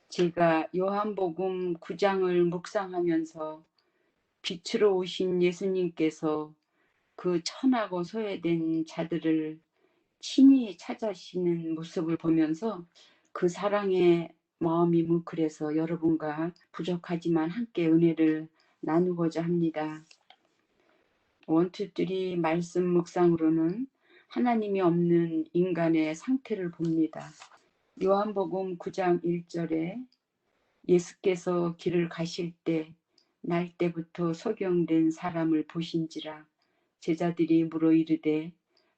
제가 요한복음 9장을 묵상하면서 빛으로 오신 예수님께서 그 천하고 소외된 자들을 친히 찾아시는 모습을 보면서 그 사랑의 마음이 뭉클해서 여러분과 부족하지만 함께 은혜를 나누고자 합니다. 원투쓰리 말씀 묵상으로는 하나님이 없는 인간의 상태를 봅니다. 요한복음 9장 1절에 예수께서 길을 가실 때 날 때부터 소경된 사람을 보신지라 제자들이 물어 이르되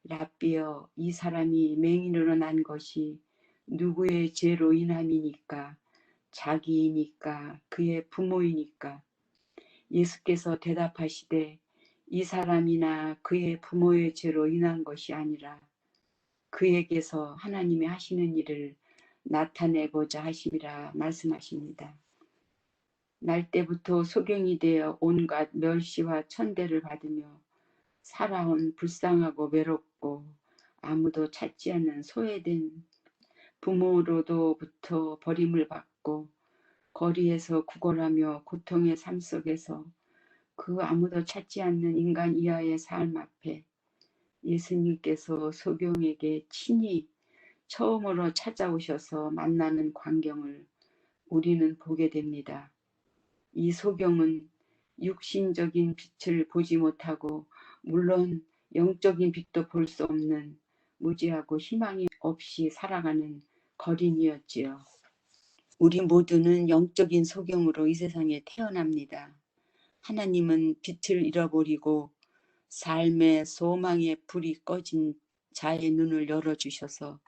라삐여 이 사람이 맹인으로 난 것이 누구의 죄로 인함이니까 자기이니까 그의 부모이니까 예수께서 대답하시되 이 사람이나 그의 부모의 죄로 인한 것이 아니라 그에게서 하나님이 하시는 일을 나타내고자 하심이라 말씀하십니다. 날 때부터 소경이 되어 온갖 멸시와 천대를 받으며 살아온 불쌍하고 외롭고 아무도 찾지 않는 소외된 부모로부터 버림을 받고 거리에서 구걸하며 고통의 삶 속에서 그 아무도 찾지 않는 인간 이하의 삶 앞에 예수님께서 소경에게 친히 처음으로 찾아오셔서 만나는 광경을 우리는 보게 됩니다. 이 소경은 육신적인 빛을 보지 못하고 물론 영적인 빛도 볼 수 없는 무지하고 희망이 없이 살아가는 거린이었지요. 우리 모두는 영적인 소경으로 이 세상에 태어납니다. 하나님은 빛을 잃어버리고 삶의 소망의 불이 꺼진 자의 눈을 열어주셔서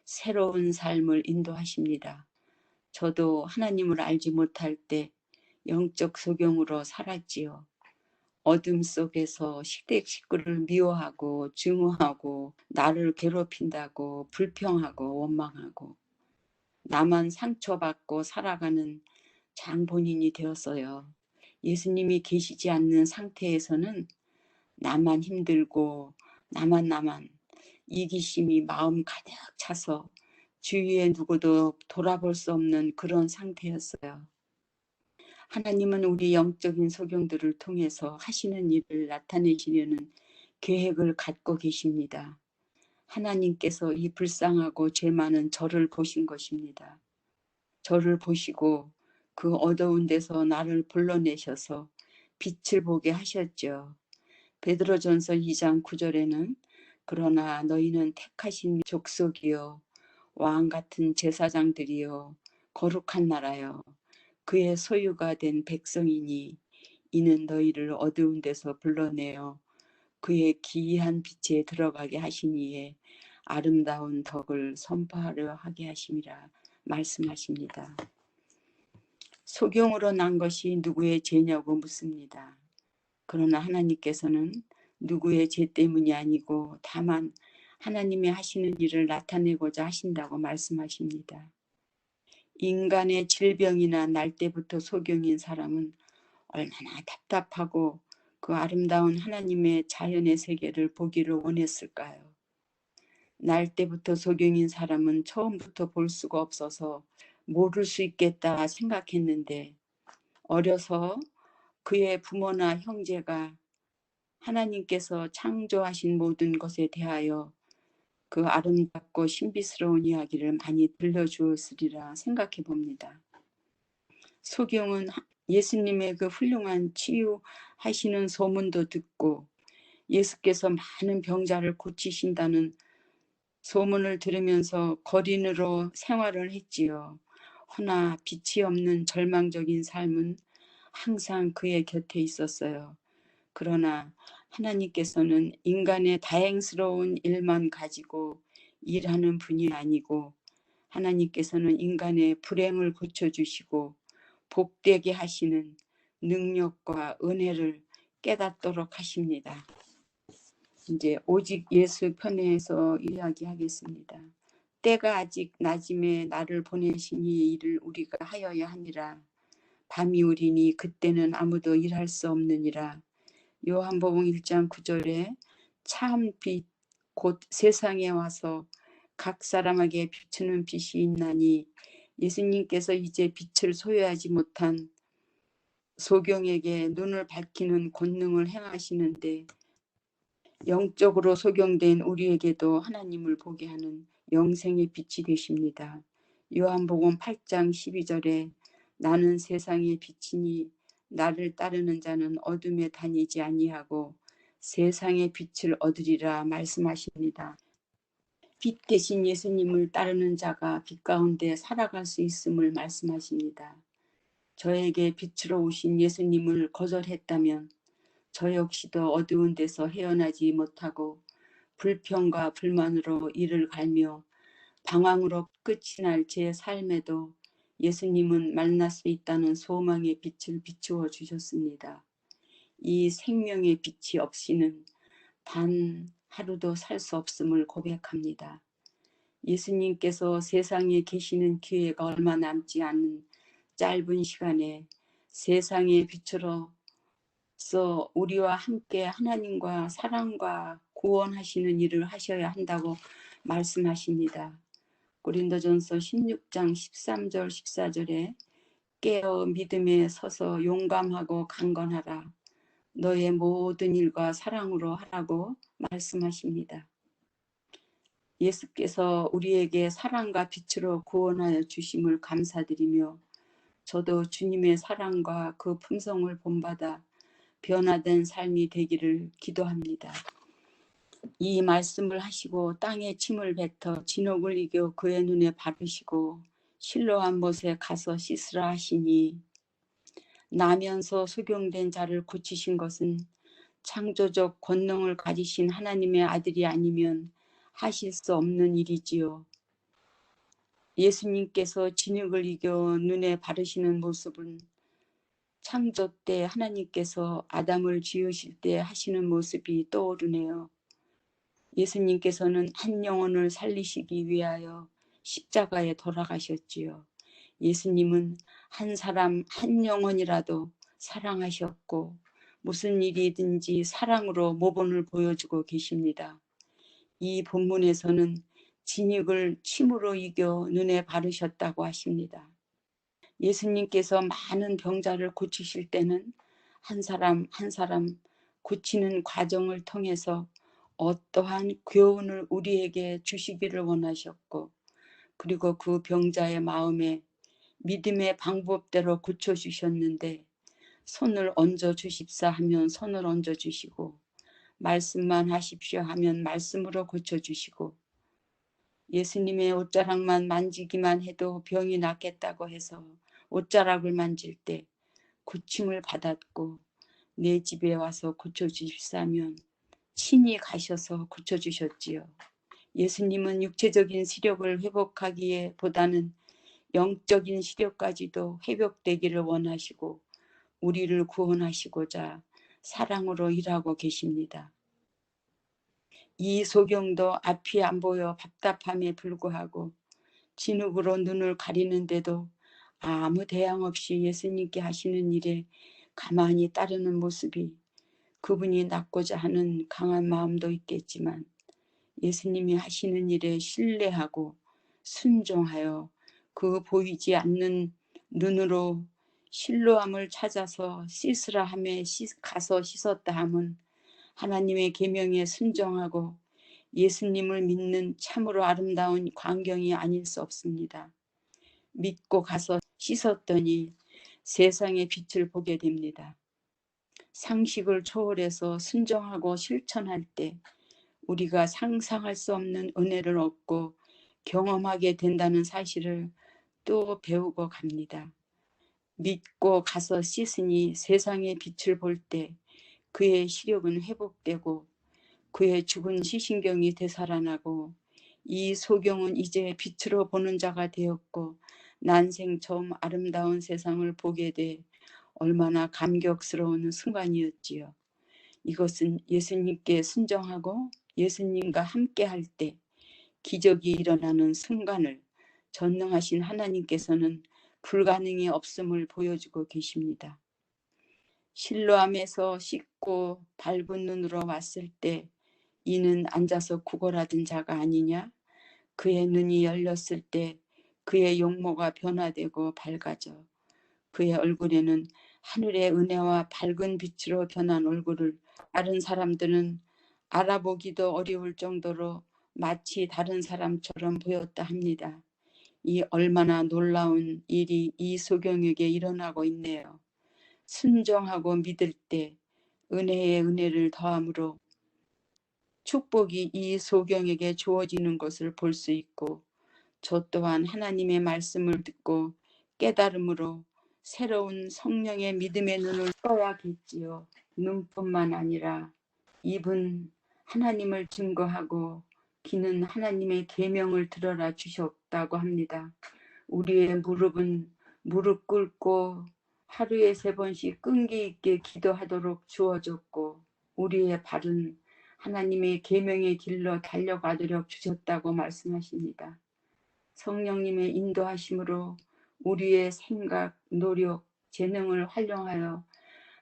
새로운 삶을 인도하십니다. 저도 하나님을 알지 못할 때 영적 소경으로 살았지요. 어둠 속에서 시댁 식구를 미워하고 증오하고 나를 괴롭힌다고 불평하고 원망하고 나만 상처받고 살아가는 장본인이 되었어요. 예수님이 계시지 않는 상태에서는 나만 힘들고 나만 이기심이 마음 가득 차서 주위에 누구도 돌아볼 수 없는 그런 상태였어요. 하나님은 우리 영적인 소경들을 통해서 하시는 일을 나타내시려는 계획을 갖고 계십니다. 하나님께서 이 불쌍하고 죄 많은 저를 보신 것입니다. 저를 보시고 그 어두운 데서 나를 불러내셔서 빛을 보게 하셨죠. 베드로전서 2장 9절에는 그러나 너희는 택하신 족속이요 왕 같은 제사장들이요 거룩한 나라요 그의 소유가 된 백성이니 이는 너희를 어두운 데서 불러내어 그의 기이한 빛에 들어가게 하시니에 아름다운 덕을 선포하려 하게 하심이라 말씀하십니다. 소경으로 난 것이 누구의 죄냐고 묻습니다. 그러나 하나님께서는 누구의 죄 때문이 아니고 다만 하나님이 하시는 일을 나타내고자 하신다고 말씀하십니다. 인간의 질병이나 날 때부터 소경인 사람은 얼마나 답답하고 그 아름다운 하나님의 자연의 세계를 보기를 원했을까요? 날 때부터 소경인 사람은 처음부터 볼 수가 없어서 모를 수 있겠다 생각했는데 어려서 그의 부모나 형제가 하나님께서 창조하신 모든 것에 대하여 그 아름답고 신비스러운 이야기를 많이 들려주었으리라 생각해 봅니다. 소경은 예수님의 그 훌륭한 치유하시는 소문도 듣고 예수께서 많은 병자를 고치신다는 소문을 들으면서 거린으로 생활을 했지요. 허나 빛이 없는 절망적인 삶은 항상 그의 곁에 있었어요. 그러나 하나님께서는 인간의 다행스러운 일만 가지고 일하는 분이 아니고 하나님께서는 인간의 불행을 고쳐주시고 복되게 하시는 능력과 은혜를 깨닫도록 하십니다. 이제 오직 예수 편에서 이야기하겠습니다. 때가 아직 낮음에 나를 보내시니 이를 우리가 하여야 하니라. 밤이 오리니 그때는 아무도 일할 수 없느니라. 요한복음 1장 9절에 참 빛 곧 세상에 와서 각 사람에게 비추는 빛이 있나니 예수님께서 이제 빛을 소유하지 못한 소경에게 눈을 밝히는 권능을 행하시는데 영적으로 소경된 우리에게도 하나님을 보게 하는 영생의 빛이 되십니다. 요한복음 8장 12절에 나는 세상의 빛이니 나를 따르는 자는 어둠에 다니지 아니하고 세상의 빛을 얻으리라 말씀하십니다. 빛 대신 예수님을 따르는 자가 빛 가운데 살아갈 수 있음을 말씀하십니다. 저에게 빛으로 오신 예수님을 거절했다면 저 역시도 어두운 데서 헤어나지 못하고 불평과 불만으로 이를 갈며 방황으로 끝이 날 제 삶에도 예수님은 만날 수 있다는 소망의 빛을 비추어 주셨습니다. 이 생명의 빛이 없이는 단 하루도 살 수 없음을 고백합니다. 예수님께서 세상에 계시는 기회가 얼마 남지 않은 짧은 시간에 세상의 빛으로서 우리와 함께 하나님과 사랑과 구원하시는 일을 하셔야 한다고 말씀하십니다. 고린도전서 16장 13절 14절에 깨어 믿음에 서서 용감하고 강건하라. 너의 모든 일과 사랑으로 하라고 말씀하십니다. 예수께서 우리에게 사랑과 빛으로 구원하여 주심을 감사드리며 저도 주님의 사랑과 그 품성을 본받아 변화된 삶이 되기를 기도합니다. 이 말씀을 하시고 땅에 침을 뱉어 진옥을 이겨 그의 눈에 바르시고 실로암 못에 가서 씻으라 하시니 나면서 소경된 자를 고치신 것은 창조적 권능을 가지신 하나님의 아들이 아니면 하실 수 없는 일이지요. 예수님께서 진흙을 이겨 눈에 바르시는 모습은 창조 때 하나님께서 아담을 지으실 때 하시는 모습이 떠오르네요. 예수님께서는 한 영혼을 살리시기 위하여 십자가에 돌아가셨지요. 예수님은 한 사람 한 영혼이라도 사랑하셨고 무슨 일이든지 사랑으로 모범을 보여주고 계십니다. 이 본문에서는 진흙을 침으로 이겨 눈에 바르셨다고 하십니다. 예수님께서 많은 병자를 고치실 때는 한 사람 한 사람 고치는 과정을 통해서 어떠한 교훈을 우리에게 주시기를 원하셨고 그리고 그 병자의 마음에 믿음의 방법대로 고쳐주셨는데 손을 얹어 주십사 하면 손을 얹어 주시고 말씀만 하십시오 하면 말씀으로 고쳐주시고 예수님의 옷자락만 만지기만 해도 병이 낫겠다고 해서 옷자락을 만질 때 고침을 받았고 내 집에 와서 고쳐주십사면 친히 가셔서 고쳐주셨지요. 예수님은 육체적인 시력을 회복하기에 보다는 영적인 시력까지도 회복되기를 원하시고 우리를 구원하시고자 사랑으로 일하고 계십니다. 이 소경도 앞이 안 보여 답답함에 불구하고 진흙으로 눈을 가리는데도 아무 대항 없이 예수님께 하시는 일에 가만히 따르는 모습이 그분이 낫고자 하는 강한 마음도 있겠지만 예수님이 하시는 일에 신뢰하고 순종하여 그 보이지 않는 눈으로 실로암을 찾아서 씻으라 하매 가서 씻었다 함은 하나님의 계명에 순종하고 예수님을 믿는 참으로 아름다운 광경이 아닐 수 없습니다. 믿고 가서 씻었더니 세상의 빛을 보게 됩니다. 상식을 초월해서 순종하고 실천할 때 우리가 상상할 수 없는 은혜를 얻고 경험하게 된다는 사실을 또 배우고 갑니다. 믿고 가서 씻으니 세상의 빛을 볼 때 그의 시력은 회복되고 그의 죽은 시신경이 되살아나고 이 소경은 이제 빛으로 보는 자가 되었고 난생 처음 아름다운 세상을 보게 돼 얼마나 감격스러운 순간이었지요. 이것은 예수님께 순종하고 예수님과 함께 할 때 기적이 일어나는 순간을 전능하신 하나님께서는 불가능이 없음을 보여주고 계십니다. 실로암에서 씻고 밝은 눈으로 왔을 때 이는 앉아서 구걸하던 자가 아니냐? 그의 눈이 열렸을 때 그의 용모가 변화되고 밝아져 그의 얼굴에는 하늘의 은혜와 밝은 빛으로 변한 얼굴을 다른 사람들은 알아보기도 어려울 정도로 마치 다른 사람처럼 보였다 합니다. 이 얼마나 놀라운 일이 이 소경에게 일어나고 있네요. 순종하고 믿을 때 은혜의 은혜를 더함으로 축복이 이 소경에게 주어지는 것을 볼 수 있고 저 또한 하나님의 말씀을 듣고 깨달음으로 새로운 성령의 믿음의 눈을 떠야겠지요. 눈뿐만 아니라 입은 하나님을 증거하고 귀는 하나님의 계명을 들어라 주셨다고 합니다. 우리의 무릎은 무릎 꿇고 하루에 3번씩 끈기 있게 기도하도록 주어졌고 우리의 발은 하나님의 계명의 길로 달려가도록 주셨다고 말씀하십니다. 성령님의 인도하심으로 우리의 생각, 노력, 재능을 활용하여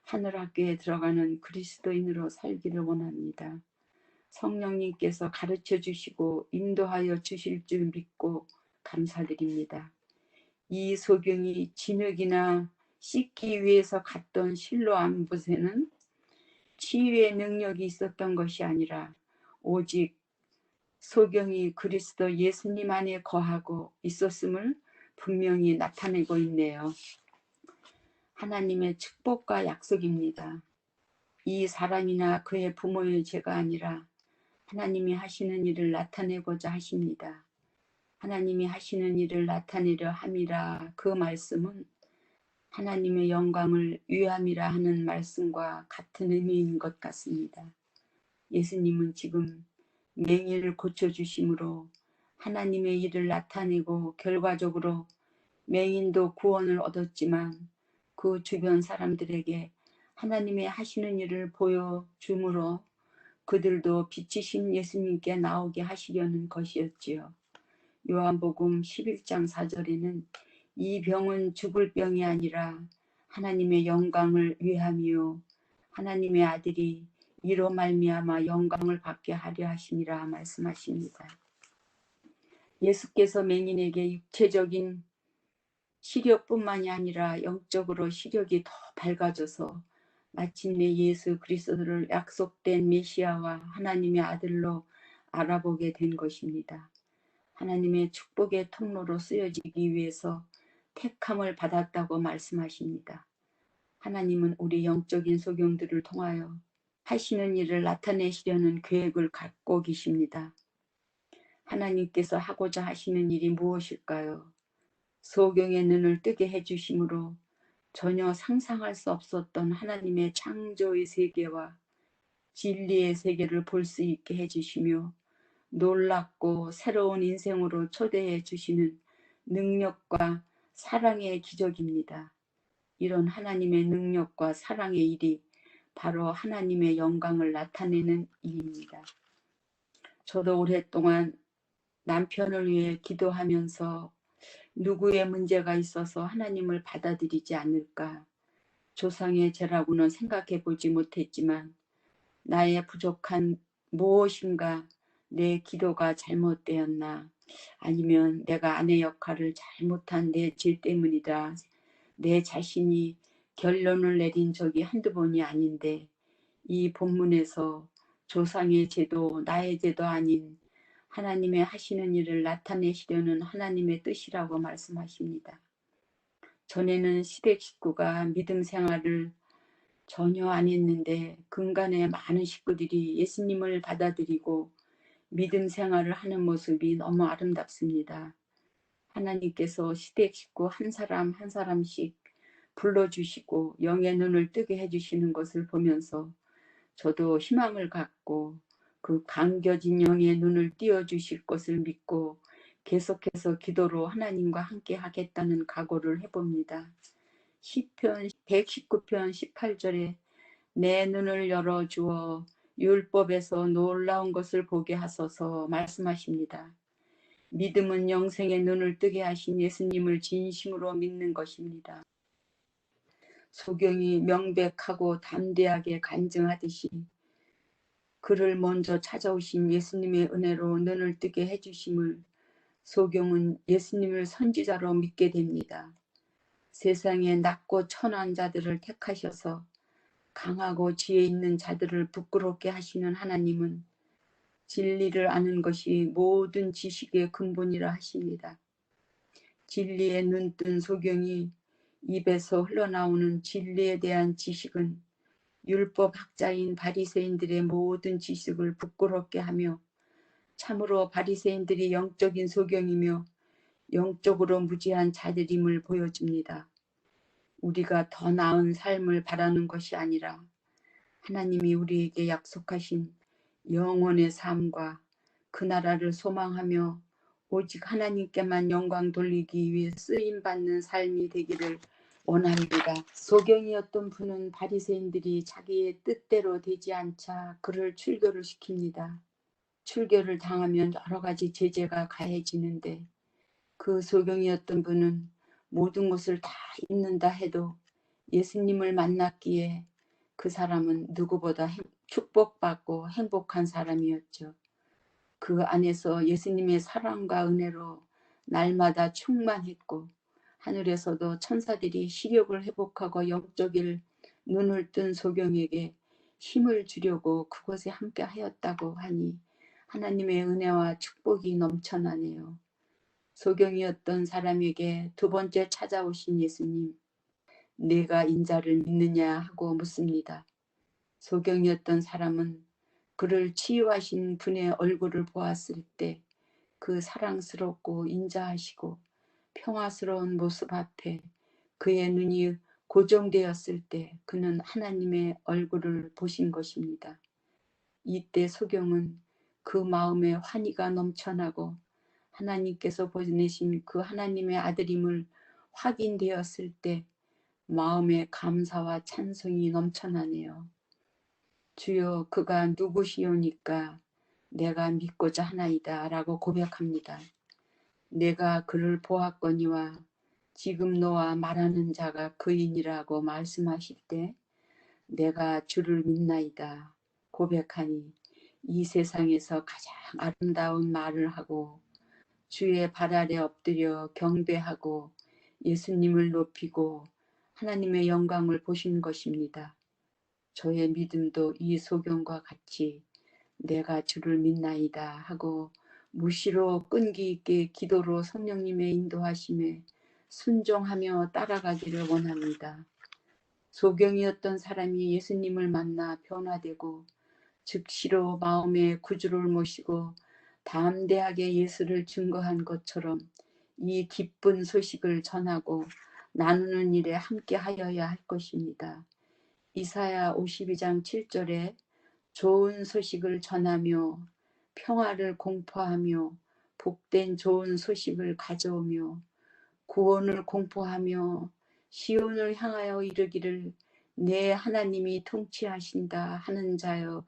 하늘학교에 들어가는 그리스도인으로 살기를 원합니다. 성령님께서 가르쳐 주시고 인도하여 주실 줄 믿고 감사드립니다. 이 소경이 진흙이나 씻기 위해서 갔던 실로암 붓에는 치유의 능력이 있었던 것이 아니라 오직 소경이 그리스도 예수님 안에 거하고 있었음을 분명히 나타내고 있네요. 하나님의 축복과 약속입니다. 이 사람이나 그의 부모의 죄가 아니라 하나님이 하시는 일을 나타내고자 하십니다. 하나님이 하시는 일을 나타내려 함이라 그 말씀은 하나님의 영광을 위함이라 하는 말씀과 같은 의미인 것 같습니다. 예수님은 지금 맹인을 고쳐주심으로 하나님의 일을 나타내고 결과적으로 맹인도 구원을 얻었지만 그 주변 사람들에게 하나님의 하시는 일을 보여줌으로 그들도 빛이신 예수님께 나오게 하시려는 것이었지요. 요한복음 11장 4절에는 이 병은 죽을 병이 아니라 하나님의 영광을 위함이요 하나님의 아들이 이로 말미암아 영광을 받게 하려 하심이라 말씀하십니다. 예수께서 맹인에게 육체적인 시력뿐만이 아니라 영적으로 시력이 더 밝아져서 마침내 예수 그리스도를 약속된 메시아와 하나님의 아들로 알아보게 된 것입니다. 하나님의 축복의 통로로 쓰여지기 위해서 택함을 받았다고 말씀하십니다. 하나님은 우리 영적인 소경들을 통하여 하시는 일을 나타내시려는 계획을 갖고 계십니다. 하나님께서 하고자 하시는 일이 무엇일까요? 소경의 눈을 뜨게 해주심으로 전혀 상상할 수 없었던 하나님의 창조의 세계와 진리의 세계를 볼 수 있게 해주시며 놀랍고 새로운 인생으로 초대해 주시는 능력과 사랑의 기적입니다. 이런 하나님의 능력과 사랑의 일이 바로 하나님의 영광을 나타내는 일입니다. 저도 오랫동안 남편을 위해 기도하면서 누구의 문제가 있어서 하나님을 받아들이지 않을까 조상의 죄라고는 생각해 보지 못했지만 나의 부족한 무엇인가 내 기도가 잘못되었나 아니면 내가 아내 역할을 잘못한 내 죄 때문이다. 내 자신이 결론을 내린 적이 한두 번이 아닌데 이 본문에서 조상의 죄도 나의 죄도 아닌 하나님의 하시는 일을 나타내시려는 하나님의 뜻이라고 말씀하십니다. 전에는 시댁 식구가 믿음 생활을 전혀 안 했는데 근간에 많은 식구들이 예수님을 받아들이고 믿음 생활을 하는 모습이 너무 아름답습니다. 하나님께서 시댁 식구 한 사람 한 사람씩 불러주시고 영의 눈을 뜨게 해주시는 것을 보면서 저도 희망을 갖고 그 감겨진 영의 눈을 띄워주실 것을 믿고 계속해서 기도로 하나님과 함께 하겠다는 각오를 해봅니다. 시편 119편 18절에 내 눈을 열어주어 율법에서 놀라운 것을 보게 하소서 말씀하십니다. 믿음은 영생의 눈을 뜨게 하신 예수님을 진심으로 믿는 것입니다. 소경이 명백하고 담대하게 간증하듯이 그를 먼저 찾아오신 예수님의 은혜로 눈을 뜨게 해주심을 소경은 예수님을 선지자로 믿게 됩니다. 세상에 낮고 천한 자들을 택하셔서 강하고 지혜 있는 자들을 부끄럽게 하시는 하나님은 진리를 아는 것이 모든 지식의 근본이라 하십니다. 진리에 눈뜬 소경이 입에서 흘러나오는 진리에 대한 지식은 율법 학자인 바리새인들의 모든 지식을 부끄럽게 하며 참으로 바리새인들이 영적인 소경이며 영적으로 무지한 자들임을 보여줍니다. 우리가 더 나은 삶을 바라는 것이 아니라 하나님이 우리에게 약속하신 영원의 삶과 그 나라를 소망하며 오직 하나님께만 영광 돌리기 위해 쓰임받는 삶이 되기를 원합니다. 소경이었던 분은 바리새인들이 자기의 뜻대로 되지 않자 그를 출교를 시킵니다. 출교를 당하면 여러 가지 제재가 가해지는데 그 소경이었던 분은 모든 것을 다 잊는다 해도 예수님을 만났기에 그 사람은 누구보다 축복받고 행복한 사람이었죠. 그 안에서 예수님의 사랑과 은혜로 날마다 충만했고 하늘에서도 천사들이 시력을 회복하고 영적인 눈을 뜬 소경에게 힘을 주려고 그곳에 함께 하였다고 하니 하나님의 은혜와 축복이 넘쳐나네요. 소경이었던 사람에게 두 번째 찾아오신 예수님, 내가 인자를 믿느냐 하고 묻습니다. 소경이었던 사람은 그를 치유하신 분의 얼굴을 보았을 때 그 사랑스럽고 인자하시고 평화스러운 모습 앞에 그의 눈이 고정되었을 때 그는 하나님의 얼굴을 보신 것입니다. 이때 소경은 그 마음에 환희가 넘쳐나고 하나님께서 보내신 그 하나님의 아들임을 확인되었을 때 마음에 감사와 찬송이 넘쳐나네요. 주여 그가 누구시오니까 내가 믿고자 하나이다 라고 고백합니다. 내가 그를 보았거니와 지금 너와 말하는 자가 그인이라고 말씀하실 때 내가 주를 믿나이다 고백하니 이 세상에서 가장 아름다운 말을 하고 주의 발 아래 엎드려 경배하고 예수님을 높이고 하나님의 영광을 보신 것입니다. 저의 믿음도 이 소경과 같이 내가 주를 믿나이다 하고 무시로 끈기 있게 기도로 성령님의 인도하심에 순종하며 따라가기를 원합니다. 소경이었던 사람이 예수님을 만나 변화되고 즉시로 마음의 구주를 모시고 담대하게 예수를 증거한 것처럼 이 기쁜 소식을 전하고 나누는 일에 함께 하여야 할 것입니다. 이사야 52장 7절에 좋은 소식을 전하며 평화를 공포하며 복된 좋은 소식을 가져오며 구원을 공포하며 시온을 향하여 이르기를 내 하나님이 통치하신다 하는 자여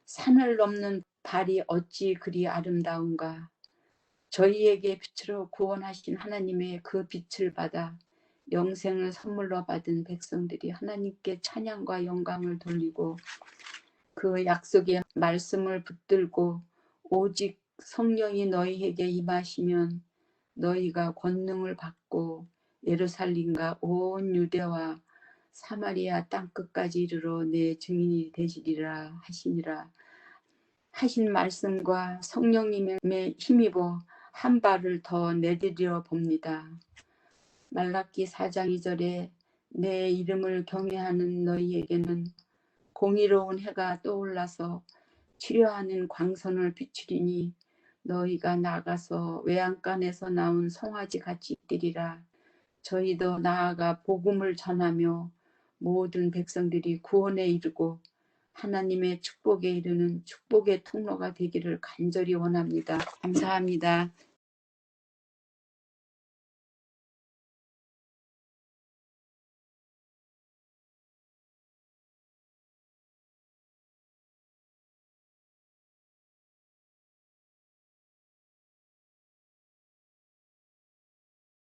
산을 넘는 발이 어찌 그리 아름다운가. 저희에게 빛으로 구원하신 하나님의 그 빛을 받아 영생을 선물로 받은 백성들이 하나님께 찬양과 영광을 돌리고 그 약속의 말씀을 붙들고 오직 성령이 너희에게 임하시면 너희가 권능을 받고 예루살렘과 온 유대와 사마리아 땅끝까지 이르러 내 증인이 되시리라 하시니라 하신 말씀과 성령님의 힘입어 한 발을 더 내디뎌 봅니다. 말라기 4장 2절에 내 이름을 경외하는 너희에게는 공의로운 해가 떠올라서 치료하는 광선을 비추리니 너희가 나가서 외양간에서 나온 송아지 같이 있으리라. 저희도 나아가 복음을 전하며 모든 백성들이 구원에 이르고 하나님의 축복에 이르는 축복의 통로가 되기를 간절히 원합니다. 감사합니다.